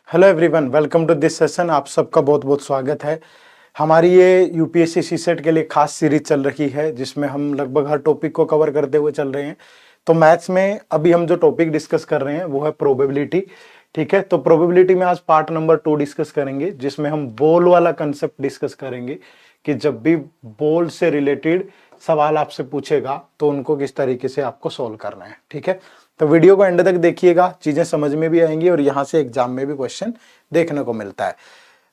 Hello everyone, welcome to this session. आप सबका बहुत बहुत स्वागत है। हमारी ये यूपीएससी सीसेट के लिए खास सीरीज चल रही है जिसमें हम लगभग हर टॉपिक को कवर करते हुए चल रहे हैं। तो मैथ्स में अभी हम जो टॉपिक डिस्कस कर रहे हैं वो है प्रोबेबिलिटी। ठीक है, तो प्रोबेबिलिटी में आज पार्ट नंबर 2 डिस्कस करेंगे जिसमें हम बॉल वाला कंसेप्ट डिस्कस करेंगे कि जब भी बॉल से रिलेटेड सवाल आपसे पूछेगा तो उनको किस तरीके से आपको सोल्व करना है। ठीक है, तो वीडियो को एंड तक देखिएगा, चीजें समझ में भी आएंगी और यहाँ से एग्जाम में भी क्वेश्चन देखने को मिलता है।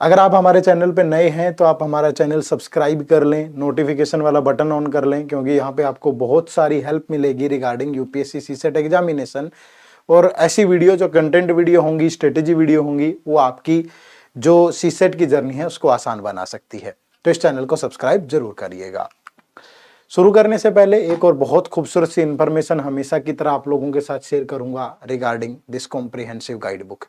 अगर आप हमारे चैनल पे नए हैं तो आप हमारा चैनल सब्सक्राइब कर लें, नोटिफिकेशन वाला बटन ऑन कर लें, क्योंकि यहाँ पे आपको बहुत सारी हेल्प मिलेगी रिगार्डिंग यूपीएससी सीसेट एग्जामिनेशन। और ऐसी वीडियो जो कंटेंट वीडियो होंगी, स्ट्रेटेजी वीडियो होंगी, वो आपकी जो सीसेट की जर्नी है उसको आसान बना सकती है। तो इस चैनल को सब्सक्राइब जरूर करिएगा। शुरू करने से पहले एक और बहुत खूबसूरत सी इंफॉर्मेशन हमेशा की तरह आप लोगों के साथ शेयर करूंगा regarding this comprehensive guide book.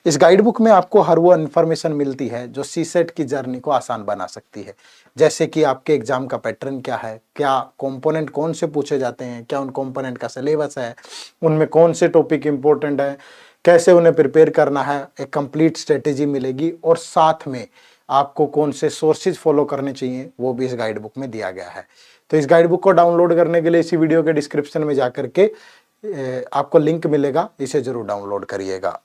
इस गाइड बुक में आपको हर वो इंफॉर्मेशन मिलती है जो सीसेट की जर्नी को आसान बना सकती है। जैसे कि आपके एग्जाम का पैटर्न क्या है, क्या कंपोनेंट कौन से पूछे जाते हैं, क्या उन कंपोनेंट का सिलेबस है, उनमें कौन से टॉपिक इंपॉर्टेंट है, कैसे उन्हें प्रिपेयर करना है, एक कंप्लीट स्ट्रेटेजी मिलेगी और साथ में आपको कौन से सोर्सेज फॉलो करने चाहिए वो भी इस गाइड बुक में दिया गया है। तो इस गाइड बुक को डाउनलोड करने के लिए इसी वीडियो के डिस्क्रिप्शन में जाकर के आपको लिंक मिलेगा, इसे जरूर डाउनलोड करिएगा।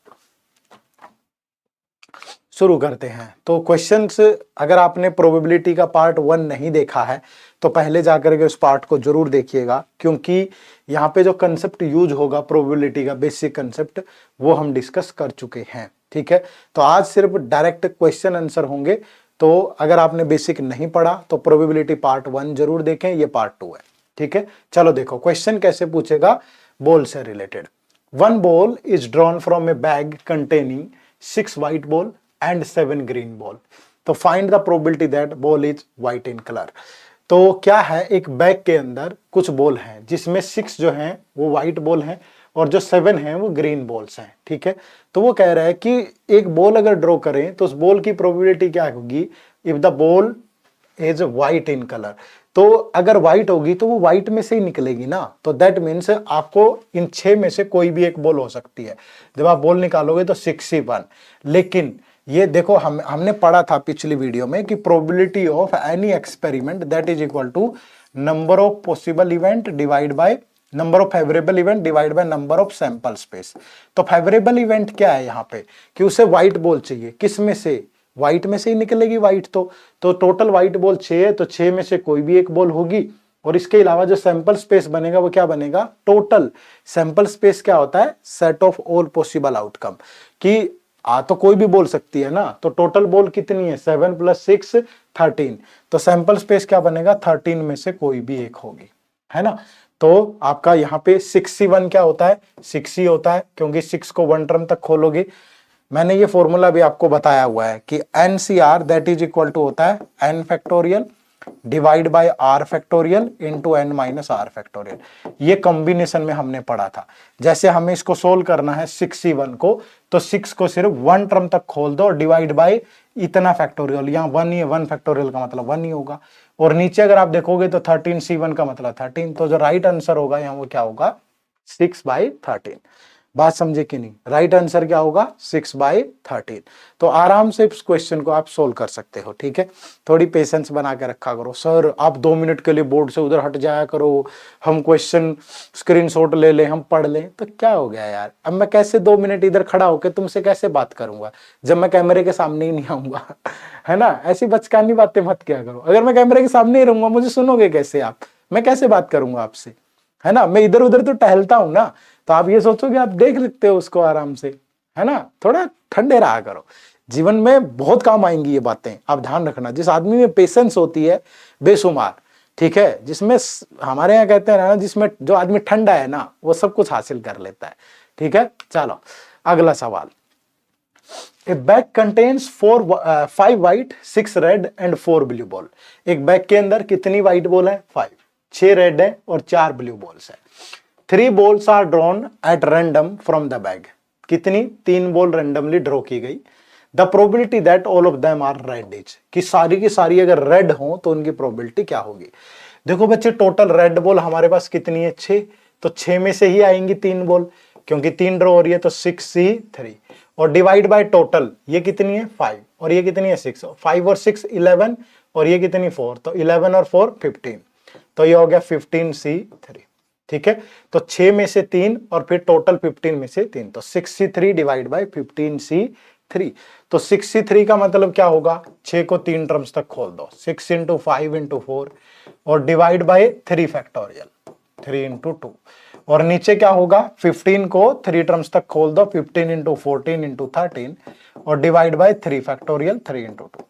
शुरू करते हैं। तो क्वेश्चंस, अगर आपने प्रोबेबिलिटी का पार्ट 1 नहीं देखा है तो पहले जाकर के उस पार्ट को जरूर देखिएगा, क्योंकि यहाँ पे जो कंसेप्ट यूज होगा प्रोबेबिलिटी का बेसिक कंसेप्ट वो हम डिस्कस कर चुके हैं। ठीक है, तो आज सिर्फ डायरेक्ट क्वेश्चन आंसर होंगे। तो अगर आपने बेसिक नहीं पढ़ा तो प्रोबेबिलिटी पार्ट 1 जरूर देखें, ये पार्ट 2 है। ठीक है, चलो देखो क्वेश्चन कैसे पूछेगा बॉल से related. 1 ball is drawn from a bag containing 6 white ball and 7 green ball. तो find the probability that ball is white in colour. तो क्या है, एक बैग के अंदर कुछ बॉल हैं जिसमें 6 जो हैं वो व्हाइट बॉल हैं और जो 7 हैं वो ग्रीन बॉल्स हैं। ठीक है, तो वो कह रहा है कि एक बॉल अगर ड्रॉ करें तो उस बॉल की प्रोबेबिलिटी क्या होगी if the ball is white in colour. तो अगर व्हाइट होगी तो वो व्हाइट में से ही निकलेगी ना, तो दैट मीन्स आपको इन 6 में से कोई भी एक बॉल हो सकती है। जब आप बॉल निकालोगे तो 61। लेकिन ये देखो हमने पढ़ा था पिछली वीडियो में कि probability of any experiment that is equal to number of possible event divide by number of favourable event divide by number of sample space. तो फेवरेबल इवेंट क्या है यहाँ पे कि उसे व्हाइट बॉल चाहिए, किस में से, व्हाइट में से ही निकलेगी व्हाइट। तो टोटल व्हाइट बॉल 6 है, तो 6 में से कोई भी एक बॉल होगी। और इसके अलावा जो सैंपल स्पेस बनेगा वो क्या बनेगा, टोटल सैंपल स्पेस क्या होता है, set of all possible outcome. कि तो कोई भी बोल सकती है ना, तो टोटल बॉल कितनी है, 7 + 6 13। तो सैंपल स्पेस क्या बनेगा, 13 में से कोई भी एक होगी, है ना। तो आपका यहाँ पे 61 क्या होता है, 6 ही होता है, क्योंकि 6 को 1 टर्म तक खोलोगे। मैंने ये फॉर्मूला भी आपको बताया हुआ है कि NCR that is equal to होता है n factorial divide by r factorial into n minus r factorial. ये कॉम्बिनेशन में हमने पढ़ा था। जैसे हमें इसको सोल्व करना है 61 को, तो 6 को सिर्फ 1 टर्म तक खोल दो और डिवाइड बाय इतना फैक्टोरियल, यहाँ 1 ही है, 1 फैक्टोरियल का मतलब 1 ही होगा। और नीचे अगर आप देखोगे तो 13C1 का मतलब 13। तो जो राइट आंसर होगा यहाँ वो क्या होगा, 6/13। बात समझे कि नहीं, राइट आंसर क्या होगा, 6/13। तो आराम से इस क्वेश्चन को आप सोल्व कर सकते हो। ठीक है, थोड़ी पेशेंस बना के रखा करो। सर आप 2 मिनट के लिए बोर्ड से उधर हट जाया करो, हम क्वेश्चन स्क्रीनशॉट ले लें, हम पढ़ लें, तो क्या हो गया यार। अब मैं कैसे 2 मिनट इधर खड़ा होकर तुमसे कैसे बात करूंगा जब मैं कैमरे के सामने ही नहीं आऊंगा है ना। ऐसी बचकानी बातें मत किया करो। अगर मैं कैमरे के सामने ही रहूंगा मुझे सुनोगे कैसे आप, मैं कैसे बात करूंगा आपसे, है ना। मैं इधर उधर तो टहलता हूं ना, तो आप ये सोचोगे आप देख सकते हो उसको आराम से, है ना। थोड़ा ठंडे रहा करो, जीवन में बहुत काम आएंगी ये बातें, आप ध्यान रखना। जिस आदमी में पेशेंस होती है बेशुमार, ठीक है, जिसमें हमारे यहाँ कहते हैं ना, जिसमें जो आदमी ठंडा है ना वो सब कुछ हासिल कर लेता है। ठीक है, चलो अगला सवाल। ए bag contains 5 white 6 red and 4 blue ball. एक बैग के अंदर कितनी व्हाइट बॉल है, 5, 6 रेड है और 4 ब्लू बॉल्स है। 3 balls are drawn at random from the bag। कितनी, 3 बॉल रेंडमली ड्रॉ की गई। The probability that all of them are red is, कि सारी की सारी अगर रेड हो तो उनकी प्रोबेबिलिटी क्या होगी। देखो बच्चे, टोटल रेड बॉल हमारे पास कितनी है, 6। तो 6 में से ही आएंगी 3 बॉल, क्योंकि 3 ड्रॉ हो रही है, तो 6 C 3। और डिवाइड बाय टोटल, ये कितनी है 5 और ये कितनी है 6, 5 और 6 11 और ये कितनी 4, तो 11 और 4 15, तो ये हो गया 15C3। ठीक है, तो 6 में से 3 और फिर टोटल 15 में से 3, तो 63 डिवाइड बाय 15C3। तो 63 का मतलब क्या होगा, 6 को 3 टर्म्स तक खोल दो, 6 इंटू 5 इंटू 4 और डिवाइड बाय 3 फैक्टोरियल, 3 इंटू 2 और नीचे क्या होगा, 15 को 3 टर्म्स तक खोल दो, 15 इंटू 14 इंटू 13 और डिवाइड बाय 3 फैक्टोरियल, 3 इंटू 2।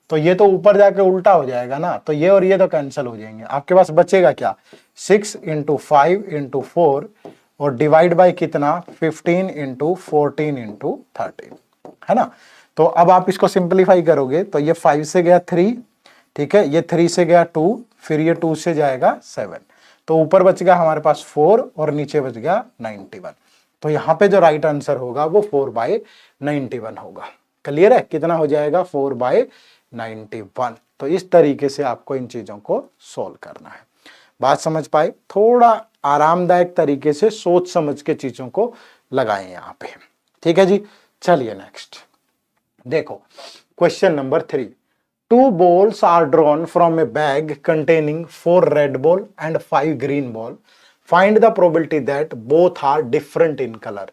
तो ये तो ऊपर जाके उल्टा हो जाएगा ना, तो ये और ये तो कैंसिल हो जाएंगे, आपके पास बचेगा क्या, 6 इंटू 5 इंटू 4 और डिवाइड बाय कितना, 15 इंटू 14 इंटू 13, है ना। तो अब आप इसको सिंप्लीफाई करोगे तो ये 5 से गया 3, ठीक है, ये 3 से गया 2, फिर ये 2 से जाएगा 7, तो ऊपर बच गया हमारे पास 4 और नीचे बच गया 91। तो यहाँ पे जो राइट आंसर होगा वो 4/91 होगा। क्लियर है, कितना हो जाएगा 4/91। तो इस तरीके से आपको इन चीजों को सोल्व करना है। बात समझ पाए, थोड़ा आरामदायक तरीके से सोच समझ के चीजों को लगाएं यहाँ पे। ठीक है जी, चलिए नेक्स्ट देखो, question number 3। 2 balls are drawn from a bag containing 4 red ball and 5 green ball. Find the probability that both are different in color.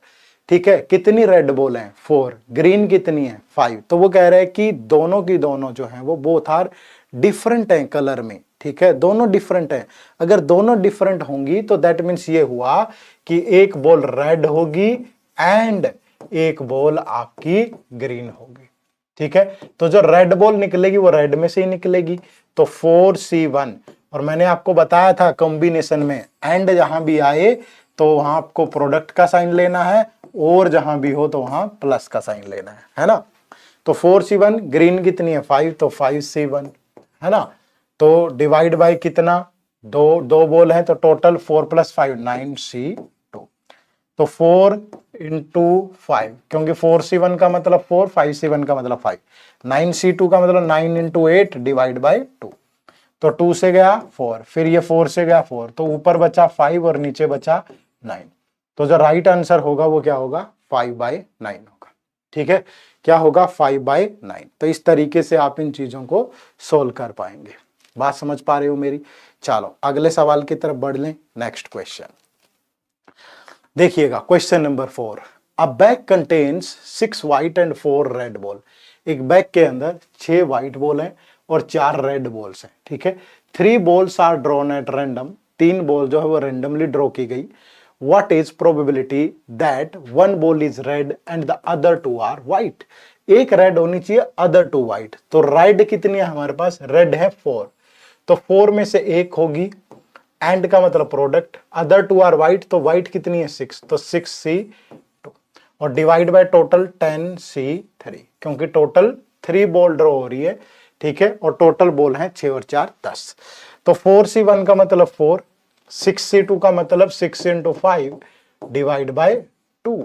ठीक है, कितनी रेड बॉल हैं 4, ग्रीन कितनी है 5, तो वो कह रहे हैं कि दोनों की दोनों जो हैं वो बोथ आर डिफरेंट हैं कलर में। ठीक है, दोनों डिफरेंट हैं, अगर दोनों डिफरेंट होंगी तो दैट मीन्स ये हुआ कि एक बॉल रेड होगी एंड एक बॉल आपकी ग्रीन होगी। ठीक है, तो जो रेड बॉल निकलेगी वो रेड में से ही निकलेगी, तो 4C1, और मैंने आपको बताया था कॉम्बिनेशन में एंड जहां भी आए तो वहां आपको प्रोडक्ट का साइन लेना है और जहां भी हो तो वहां प्लस का साइन लेना है ना। तो 4C1, ग्रीन कितनी है 5, तो 5C1, है ना। तो डिवाइड बाय कितना, दो बॉल है तो टोटल 4 + 5 9C2, तो 4 इंटू 5, क्योंकि 4C1 का मतलब 4, 5C1 का मतलब 5, 9C2 का मतलब 9 इंटू 8 डिवाइड बाय 2, तो 2 से गया 4, फिर ये 4 से गया 4, तो ऊपर बचा 5 और नीचे बचा 9, तो जो राइट आंसर होगा वो क्या होगा 5/9 होगा। ठीक है, क्या होगा 5/9। तो इस तरीके से आप इन चीजों को सोल्व कर पाएंगे। बात समझ पा रहे हो मेरी। चलो अगले सवाल की तरफ बढ़ लें। नेक्स्ट क्वेश्चन देखिएगा, question number 4। A bag contains 6 white and 4 red ball. एक बैग के अंदर 6 व्हाइट बॉल हैं और 4 रेड बॉल्स हैं। ठीक है, 3 balls are drawn at random, 3 ball जो है वो रैंडमली ड्रॉ की गई। What is probability that 1 ball is red and the other 2 are white. एक रेड होनी चाहिए, अदर 2 व्हाइट, तो रेड कितनी है हमारे पास, रेड है 4, तो 4 में से एक होगी, एंड का मतलब प्रोडक्ट, अदर 2 आर व्हाइट, तो व्हाइट कितनी है 6, तो 6C2 और डिवाइड बाय टोटल 10C3, क्योंकि टोटल 3 बॉल ड्रॉ हो रही है। ठीक है, और टोटल बॉल है 6 और 4 10, तो 4C1 का मतलब 4, 6C2 का मतलब 6 इंटू 5 डिवाइड बाय 2,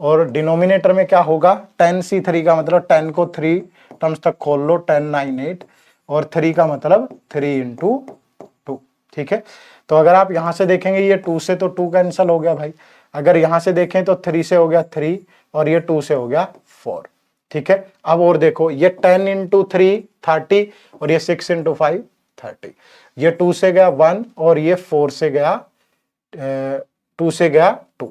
और डिनोमिनेटर में क्या होगा 10C3 का मतलब 10 को 3 टर्म्स तक खोल लो, 10 9 8 और 3 का मतलब 3 इंटू 2। ठीक है, तो अगर आप यहां से देखेंगे ये 2 से तो 2 कैंसिल हो गया भाई, अगर यहां से देखें तो 3 से हो गया 3 और ये 2 से हो गया 4। ठीक है, अब और देखो ये 10 इंटू 3 30 और ये 6 इंटू 5 30, ये 2 से गया 1 और ये 4 से गया 2 से गया 2।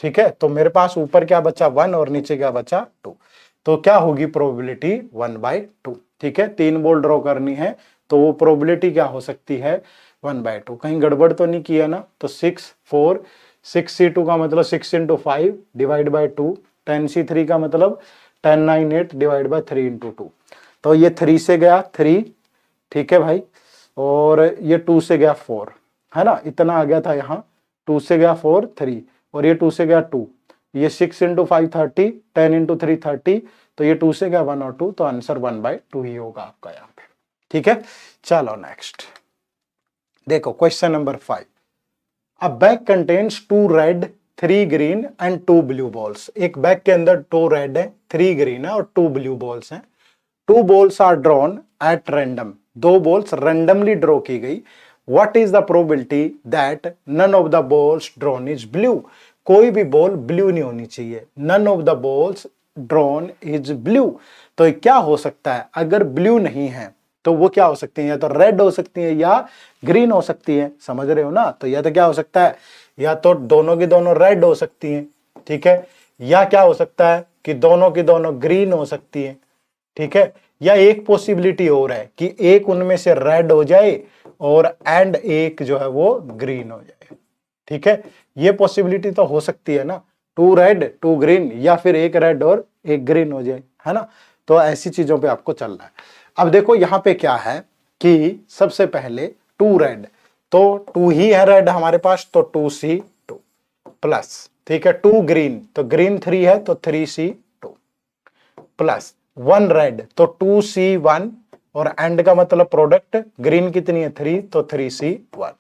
ठीक है, तो मेरे पास ऊपर क्या बचा 1 और नीचे क्या बचा 2, तो क्या होगी प्रोबेबिलिटी 1/2। ठीक है, 3 बॉल ड्रॉ करनी है तो वो प्रोबेबिलिटी क्या हो सकती है 1/2। कहीं गड़बड़ तो नहीं किया ना, तो 6 4 6C2 का मतलब 6 इंटू 5 डिवाइड बाय 2, 10C3 का मतलब 10 9 8 डिवाइड बाय 3 इंटू 2, तो ये 3 से गया 3। ठीक है भाई, और ये 2 से गया 4, है ना, इतना आ गया था यहाँ, 2 से गया 4 3 और ये 2 से गया 2, ये 6 इंटू 5 30, 10 इंटू 3 30, तो ये 2 से गया 1 और 2, तो आंसर 1/2 ही होगा आपका यहाँ पे। ठीक है, चलो नेक्स्ट देखो, question number 5। A bag contains 2 red 3 green and 2 blue balls. एक बैग के अंदर 2 रेड है, 3 ग्रीन है और 2 ब्लू बॉल्स हैं। 2 balls are drawn at random, 2 balls randomly draw की गई। What is the probability that none of the balls drawn is blue. कोई भी बॉल ब्लू नहीं होनी चाहिए, none of the balls drawn is blue. तो क्या हो सकता है, अगर ब्लू नहीं है तो वो क्या हो सकती है, या तो रेड हो सकती है या ग्रीन हो सकती है, समझ रहे हो ना। तो या तो क्या हो सकता है, या तो दोनों की दोनों रेड हो सकती हैं, ठीक है, या क्या हो सकता है कि दोनों की दोनों ग्रीन हो सकती है, ठीक है, या एक पॉसिबिलिटी और है कि एक उनमें से रेड हो जाए और एंड एक जो है वो ग्रीन हो जाए, ठीक है। ये पॉसिबिलिटी तो हो सकती है ना, 2 रेड 2 ग्रीन, या फिर एक रेड और एक ग्रीन हो जाए, है ना। तो ऐसी चीजों पे आपको चलना है। अब देखो यहाँ पे क्या है कि सबसे पहले 2 रेड, तो 2 ही है रेड हमारे पास, तो 2C2 प्लस, ठीक है, 2 ग्रीन, तो ग्रीन 3 है तो 3C2 प्लस 1 रेड, तो 2C1, और एंड का मतलब प्रोडक्ट, ग्रीन कितनी है 3, तो 3C1,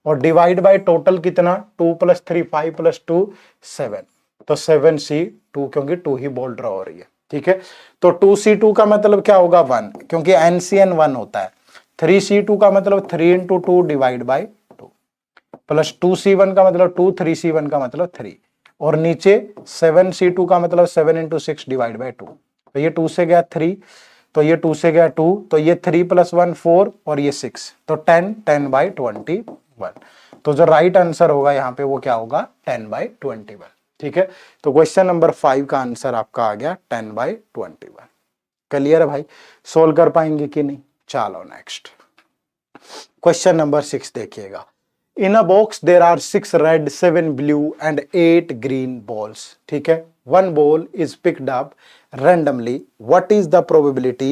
और डिवाइड बाय टोटल कितना 2 + 3 5 + 2 7, तो 7C2, क्योंकि 2 ही बॉल ड्रॉ हो रही है, ठीक है। तो 2C2 का मतलब क्या होगा 1, क्योंकि NCN 1 होता है। 3C2 का मतलब 3 × 2 डिवाइड बाय 2 प्लस 2C1 का मतलब 2, 3C1 का मतलब 3, और नीचे 7C2 का मतलब 7 × 6 डिवाइड बाय 2, तो ये 2 से गया 3, तो ये 2 से गया 2, तो ये 3 + 1 4, और ये 6, तो 10/21। तो जो राइट आंसर होगा यहाँ पे वो क्या होगा 10/21, ठीक है। तो क्वेश्चन नंबर 5 का आंसर आपका आ गया 10/21। क्लियर है भाई, सोल्व कर पाएंगे कि नहीं। चलो नेक्स्ट क्वेश्चन नंबर 6 देखिएगा। In a box there are 6 red 7 blue and 8 green balls, ठीक है। 1 ball is picked up randomly. What is the probability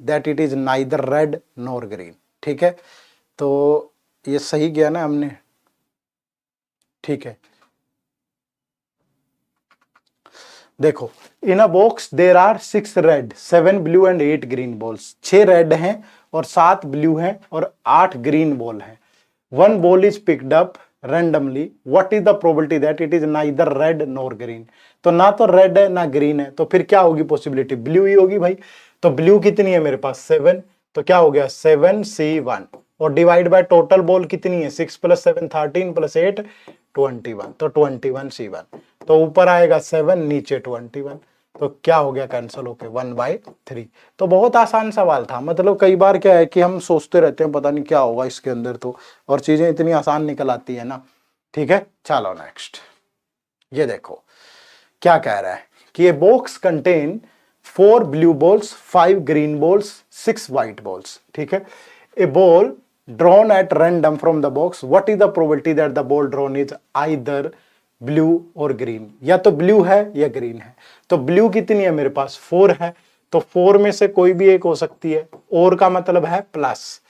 that it is neither red nor green, ठीक है। तो ये सही किया ना हमने, ठीक है। देखो, in a box there are 6 red 7 blue and 8 green balls, 6 red हैं और 7 ब्लू हैं और 8 ग्रीन बॉल हैं। 1 ball is picked up randomly. What is the probability that it is neither red nor green? तो ना तो रेड है ना ग्रीन है, तो फिर क्या होगी पॉसिबिलिटी, ब्लू ही होगी भाई। तो ब्लू कितनी है मेरे पास 7, तो क्या हो गया 7C1, और डिवाइड बाय टोटल बॉल कितनी है 6 + 7 13 + 8 21, तो 21C1, तो ऊपर आएगा 7 नीचे 21, तो क्या हो गया कैंसिल होके 1/3। तो बहुत आसान सवाल था, मतलब कई बार क्या है कि हम सोचते रहते हैं पता नहीं क्या होगा इसके अंदर, तो और चीजें इतनी आसान निकल आती है ना, ठीक है। चलो नेक्स्ट, ये देखो क्या कह रहा है कि a box contain 4 blue balls 5 green balls 6 white balls, ठीक है। A ball drawn at random from the box, what is the probability that the ball drawn is either blue or green, या तो ब्लू है या green है। तो blue कितनी है मेरे पास 4 है, तो 4 में से कोई भी एक हो सकती है, और का मतलब है प्लस,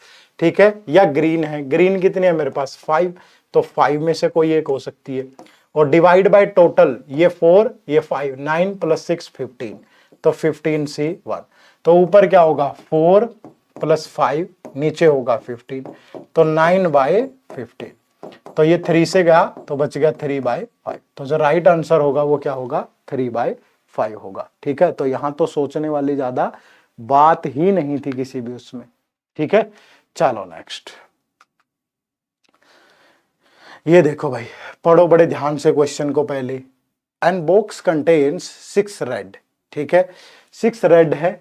ठीक है, या ग्रीन है, ग्रीन कितनी है मेरे पास 5, तो 5 में से कोई एक हो सकती है, और डिवाइड बाय टोटल ये 4 ये 5 9 + 6 15, तो 15C1, तो ऊपर क्या होगा 4 + 5 नीचे होगा 15, तो 9/15, तो ये 3 से गया तो बच गया 3/5, तो जो राइट आंसर होगा वो क्या होगा 3/5 होगा, ठीक है। तो यहां तो सोचने वाली ज्यादा बात ही नहीं थी किसी भी उसमें, ठीक है। चलो नेक्स्ट, ये देखो भाई, पढ़ो बड़े ध्यान से क्वेश्चन को पहले। एन बॉक्स कंटेन्स 6 रेड, ठीक है, 6 रेड है,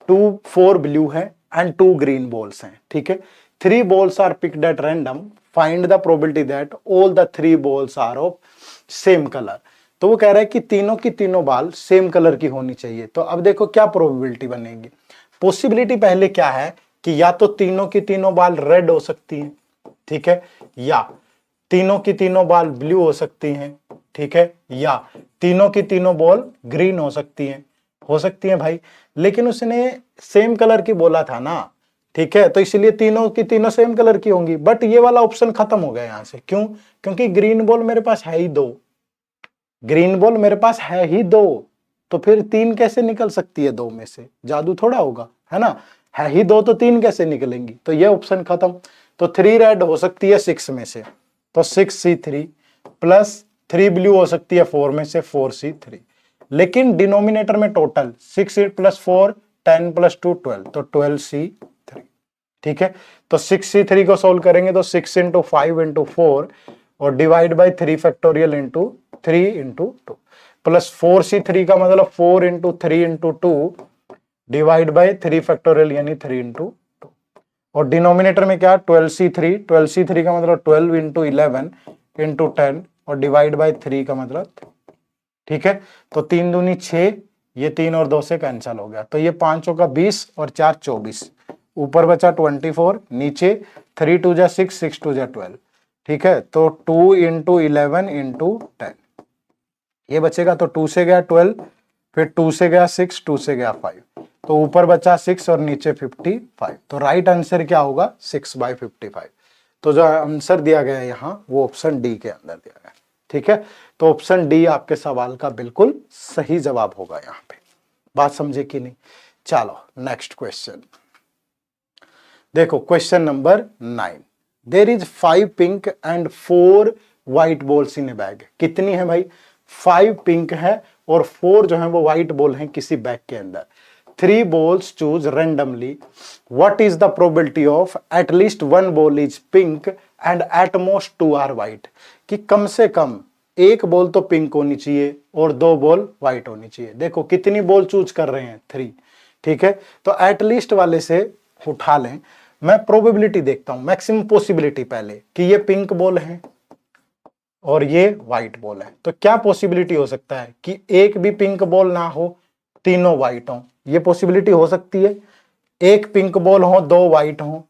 4 ब्लू है एंड 2 ग्रीन बॉल्स हैं, ठीक है। 3 balls are picked at random, find the probability that all the 3 balls are of same colour. तो वो कह रहा है कि तीनों की तीनों बॉल सेम कलर की होनी चाहिए। तो अब देखो क्या प्रोबेबिलिटी बनेगी, पॉसिबिलिटी पहले क्या है कि या तो तीनों की तीनों बॉल रेड हो सकती हैं, ठीक है, या तीनों की तीनों बॉल ब्लू हो सकती हैं, ठीक है, या तीनों की तीनों बॉल ग्रीन हो सकती हैं भाई। लेकिन उसने सेम कलर की बोला था ना, ठीक है, तो इसलिए तीनों की तीनों सेम कलर की होंगी, बट ये वाला ऑप्शन खत्म हो गया यहां से। क्यों? क्योंकि ग्रीन बॉल मेरे पास है ही 2, ग्रीन बॉल मेरे पास है ही 2, तो फिर 3 कैसे निकल सकती है 2 में से, जादू थोड़ा होगा, है ना, है ही 2 तो 3 कैसे निकलेंगी, तो ये ऑप्शन खत्म। तो 3 रेड हो सकती है 6 में से, तो 6C3 प्लस 3 ब्लू हो सकती है 4 में से 4C3, लेकिन डिनोमिनेटर में टोटल 6 + 4 10 + 2 12, तो 12C3, ठीक है। तो 6C3 को सोल्व करेंगे तो 6 × 5 × 4 और divide by 3 factorial into 3 × 2, plus 4c3 का मतलब 4 into 3 into 2 divide by 3 factorial यानी 3 इंटू, और डिनोमिनेटर में क्या 12c3 का मतलब 12 इंटू 11 इंटू 10 और डिवाइड बाई 3 का मतलब, ठीक है। तो 3 दूनी 6, ये 3 और 2 से कैंसिल हो गया, तो ये 5 का 20 और 4 24, ऊपर बचा 24, नीचे 3 2 जा 6 6 2 जा 12, ठीक है। तो 2 इंटू 11 इंटू 10 ये बचेगा, तो 2 से गया 12, फिर 2 से गया 6, 2 से गया 5, तो ऊपर बचा 6 और नीचे 55। तो राइट आंसर क्या होगा 6/55। तो जो आंसर दिया गया है यहाँ वो ऑप्शन डी के अंदर दिया गया है, ठीक है। तो ऑप्शन डी आपके सवाल का बिल्कुल सही जवाब होगा यहाँ पे। बात समझे कि नहीं? चलो नेक्स्ट क्वेश्चन देखो, question number 9। There is 5 pink and 4 white balls in a bag. कितनी है भाई? 5 पिंक है और 4 जो है वो व्हाइट बॉल है किसी बैग के अंदर। 3 balls choose randomly. What is the probability of at least 1 ball is pink and at most 2 are white? कि कम से कम एक बॉल तो पिंक होनी चाहिए और 2 बॉल व्हाइट होनी चाहिए। देखो कितनी बॉल चूज कर रहे हैं 3, ठीक है। तो एटलीस्ट वाले से उठा लें, मैं प्रोबेबिलिटी देखता हूं, मैक्सिमम पॉसिबिलिटी पहले कि ये पिंक बॉल है और ये व्हाइट बॉल है। तो क्या पॉसिबिलिटी हो सकता है कि एक भी पिंक बॉल ना हो, तीनों व्हाइट हो? ये पॉसिबिलिटी हो सकती है। एक पिंक बॉल हो, 2 व्हाइट हो,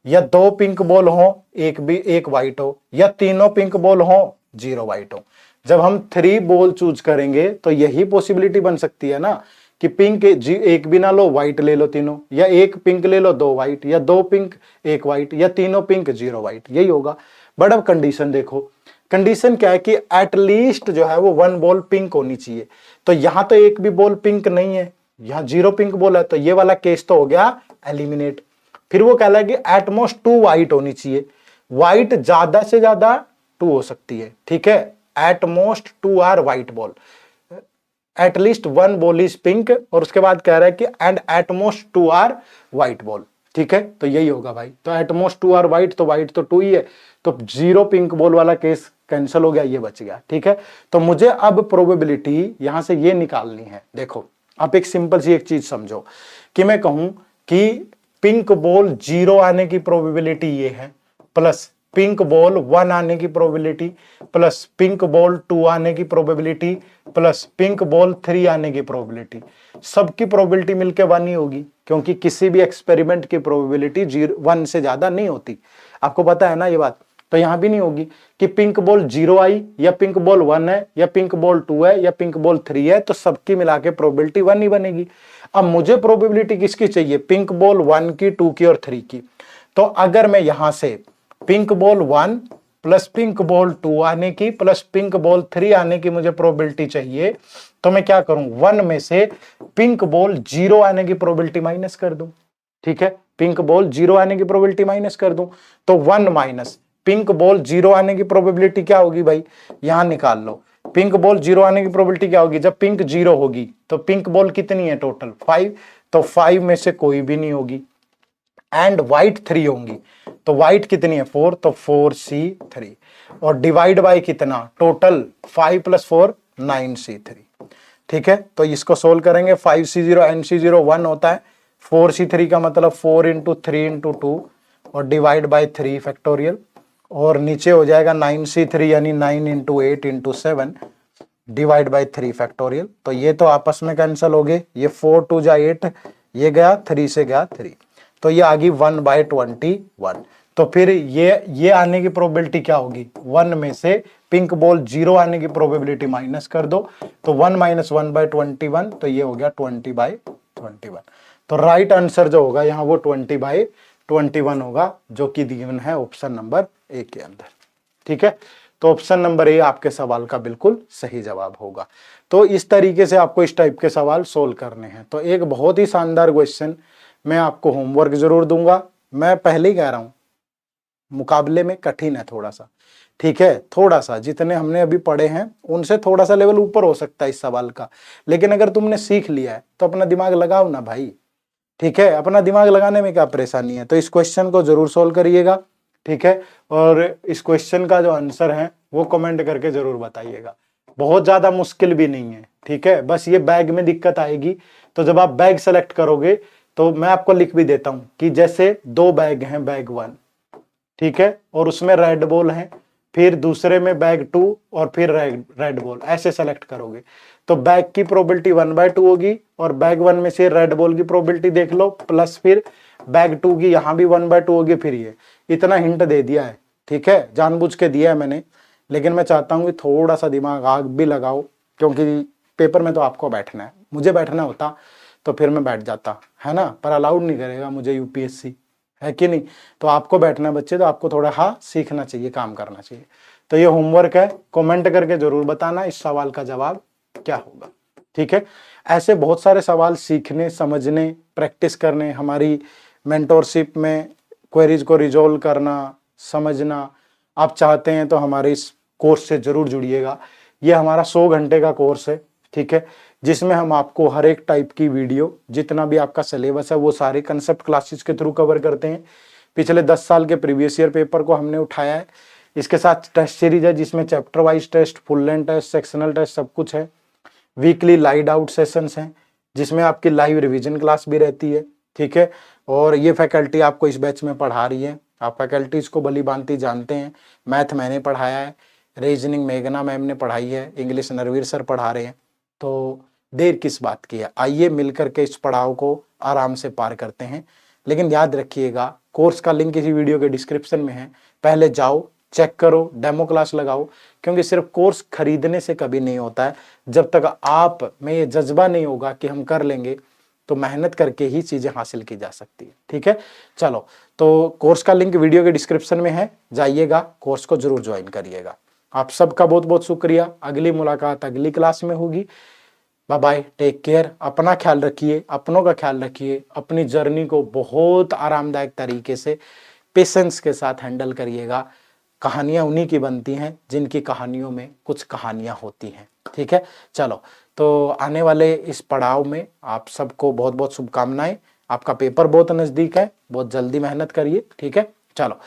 या 2 पिंक बॉल हो, एक व्हाइट हो, या तीनों पिंक बॉल हो, 0 व्हाइट हो। जब हम 3 बॉल चूज करेंगे तो यही पॉसिबिलिटी बन सकती है ना कि पिंक एक भी ना लो, व्हाइट ले लो तीनों, या एक पिंक ले लो 2 व्हाइट, या 2 पिंक 1 व्हाइट, या तीनों पिंक 0 व्हाइट, यही होगा। बट अब कंडीशन देखो, कंडीशन क्या है कि एटलीस्ट जो है वो 1 बॉल पिंक होनी चाहिए। तो यहां तो एक भी बॉल पिंक नहीं है, यहां 0 पिंक बॉल है, तो ये वाला केस तो हो गया एलिमिनेट। फिर वो कह रहा है कि एटमोस्ट 2 व्हाइट होनी चाहिए। व्हाइट ज्यादा से ज्यादा 2 हो सकती है, ठीक है। At most 2 are white ball, at least 1 ball is pink, और उसके बाद कह रहा है कि and at most 2 are white ball, ठीक है। तो यही होगा भाई। तो एटमोस्ट 2 आर व्हाइट, तो व्हाइट तो 2 ही है, तो 0 पिंक बॉल वाला केस कैंसिल हो गया, ये बच गया, ठीक है। तो मुझे अब प्रोबेबिलिटी यहां से ये निकालनी है। देखो आप एक सिंपल सी एक चीज समझो कि मैं कहूं कि पिंक बॉल 0 आने की प्रोबेबिलिटी ये है, प्लस पिंक बॉल 1 आने की प्रोबेबिलिटी, प्लस पिंक बॉल 2 आने की प्रोबेबिलिटी, प्लस पिंक बॉल 3 आने की प्रोबेबिलिटी। सबकी प्रोबेबिलिटी मिलकर 1 ही होगी, क्योंकि किसी भी एक्सपेरिमेंट की प्रोबेबिलिटी 1 से ज्यादा नहीं होती। आपको पता है ना ये बात। तो यहां भी नहीं होगी कि पिंक बॉल 0 आई, या पिंक बॉल 1 है, या पिंक बॉल 2 है, या पिंक बॉल 3 है, तो सबकी मिला के प्रोबेबिलिटी 1 ही बनेगी। अब मुझे प्रोबेबिलिटी किसकी चाहिए? पिंक बॉल 1 की, 2 की और 3 की। तो अगर मैं यहां से pink ball 1 plus pink ball 2 आने की प्लस पिंक बॉल 3 आने की मुझे प्रोबेबिलिटी चाहिए, तो मैं क्या करूं? 1 में से पिंक बॉल 0 आने की प्रोबेबिलिटी माइनस कर दूं, ठीक है। पिंक बॉल 0 आने की प्रोबेबिलिटी माइनस कर दूं, तो 1 माइनस पिंक बॉल 0 आने की प्रोबेबिलिटी क्या होगी भाई? यहां निकाल लो। पिंक बॉल 0 आने की प्रोबेबिलिटी क्या होगी? जब पिंक 0 होगी तो पिंक बॉल कितनी है टोटल? 5, तो 5 में से कोई भी नहीं होगी। एंड व्हाइट 3 होंगी, तो व्हाइट कितनी है? 4, तो 4c3, और डिवाइड बाय कितना? टोटल 5 + 4 9c3, ठीक है। तो इसको सोल्व करेंगे, 5c0 nc0 1 होता है, 4c3 का मतलब 4 × 3 × 2 और डिवाइड बाय 3 फैक्टोरियल, और नीचे हो जाएगा 9c3 यानी 9 × 8 × 7 डिवाइड बाय 3 फैक्टोरियल। तो ये तो आपस में कैंसिल हो गए, ये 4 2 जा 8, ये गया 3 से गया 3, तो ये आ गई 1/21। तो फिर ये आने की प्रोबेबिलिटी क्या होगी? 1 में से पिंक बॉल 0 आने की प्रोबेबिलिटी माइनस कर दो, तो 1 - 1/21, तो ये हो गया 20/21। तो राइट आंसर जो होगा यहाँ वो 20/21 होगा, जो कि गिवन है ऑप्शन नंबर ए के अंदर, ठीक है। तो ऑप्शन नंबर ए आपके सवाल का बिल्कुल सही जवाब होगा। तो इस तरीके से आपको इस टाइप के सवाल सोल्व करने हैं। तो एक बहुत ही शानदार क्वेश्चन, मैं आपको होमवर्क जरूर दूंगा। मैं पहले ही कह रहा हूं मुकाबले में कठिन है थोड़ा सा, ठीक है। थोड़ा सा जितने हमने अभी पढ़े हैं उनसे थोड़ा सा लेवल ऊपर हो सकता है इस सवाल का, लेकिन अगर तुमने सीख लिया है तो अपना दिमाग लगाओ ना भाई, ठीक है। अपना दिमाग लगाने में क्या परेशानी है। तो इस क्वेश्चन को जरूर सोल्व करिएगा, ठीक है। और इस क्वेश्चन का जो आंसर है वो कमेंट करके जरूर बताइएगा। बहुत ज्यादा मुश्किल भी नहीं है, ठीक है। बस ये बैग में दिक्कत आएगी, तो जब आप बैग सेलेक्ट करोगे तो मैं आपको लिख भी देता हूं कि जैसे 2 बैग हैं, बैग 1, ठीक है, और उसमें रेड बॉल है, फिर दूसरे में बैग 2 और फिर रेड बॉल, ऐसे सेलेक्ट करोगे तो बैग की प्रोबेबिलिटी 1/2 होगी, और बैग 1 में से रेड बॉल की प्रोबेबिलिटी देख लो, प्लस फिर बैग 2 की यहां भी 1/2 होगी। फिर ये इतना हिंट दे दिया है, ठीक है, जानबूझ के दिया है मैंने, लेकिन मैं चाहता हूं कि थोड़ा सा दिमाग आग भी लगाओ, क्योंकि पेपर में तो आपको बैठना है, मुझे बैठना होता तो फिर मैं बैठ जाता, है ना, पर अलाउड नहीं करेगा मुझे यूपीएससी, है कि नहीं। तो आपको बैठना है बच्चे, तो आपको थोड़ा सीखना चाहिए, काम करना चाहिए। तो ये होमवर्क है, कमेंट करके जरूर बताना इस सवाल का जवाब क्या होगा, ठीक है। ऐसे बहुत सारे सवाल सीखने, समझने, प्रैक्टिस करने, हमारी मेंटोरशिप में क्वेरीज को रिजोल्व करना, समझना आप चाहते हैं तो हमारे इस कोर्स से जरूर जुड़िएगा। ये हमारा 100 घंटे का कोर्स है, ठीक है, जिसमें हम आपको हर एक टाइप की वीडियो, जितना भी आपका सिलेबस है वो सारे कंसेप्ट क्लासेस के थ्रू कवर करते हैं। पिछले 10 साल के प्रीवियस ईयर पेपर को हमने उठाया है। इसके साथ टेस्ट सीरीज है जिसमें chapter wise test, full length test, sectional test सब कुछ है। वीकली लाइव आउट सेशंस हैं जिसमें आपकी लाइव रिवीजन क्लास भी रहती है, ठीक है। और ये फैकल्टी आपको इस बैच में पढ़ा रही है, आप फैकल्टीज को भली भांति जानते हैं। मैथ मैंने पढ़ाया है, रीजनिंग मेघना मैम ने पढ़ाई है, इंग्लिश नरवीर सर पढ़ा रहे हैं, तो देर किस बात की है, आइए मिलकर के इस पड़ाव को आराम से पार करते हैं। लेकिन याद रखिएगा, कोर्स का लिंक इसी वीडियो के डिस्क्रिप्शन में है, पहले जाओ, चेक करो, डेमो क्लास लगाओ, क्योंकि सिर्फ कोर्स खरीदने से कभी नहीं होता है। जब तक आप में ये जज्बा नहीं होगा कि हम कर लेंगे, तो मेहनत करके ही चीजें हासिल की जा सकती है, ठीक है। चलो, तो कोर्स का लिंक वीडियो के डिस्क्रिप्शन में है, जाइएगा, कोर्स को जरूर ज्वाइन करिएगा। आप सबका बहुत बहुत शुक्रिया। अगली मुलाकात अगली क्लास में होगी। बाय बाय, टेक केयर, अपना ख्याल रखिए, अपनों का ख्याल रखिए, अपनी जर्नी को बहुत आरामदायक तरीके से पेशेंस के साथ हैंडल करिएगा। कहानियां उन्हीं की बनती हैं जिनकी कहानियों में कुछ कहानियां होती हैं, ठीक है। चलो, तो आने वाले इस पड़ाव में आप सबको बहुत बहुत शुभकामनाएं। आपका पेपर बहुत नजदीक है, बहुत जल्दी मेहनत करिए, ठीक है। चलो,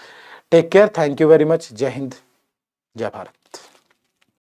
take care, thank you very much, जय हिंद, जय भारत।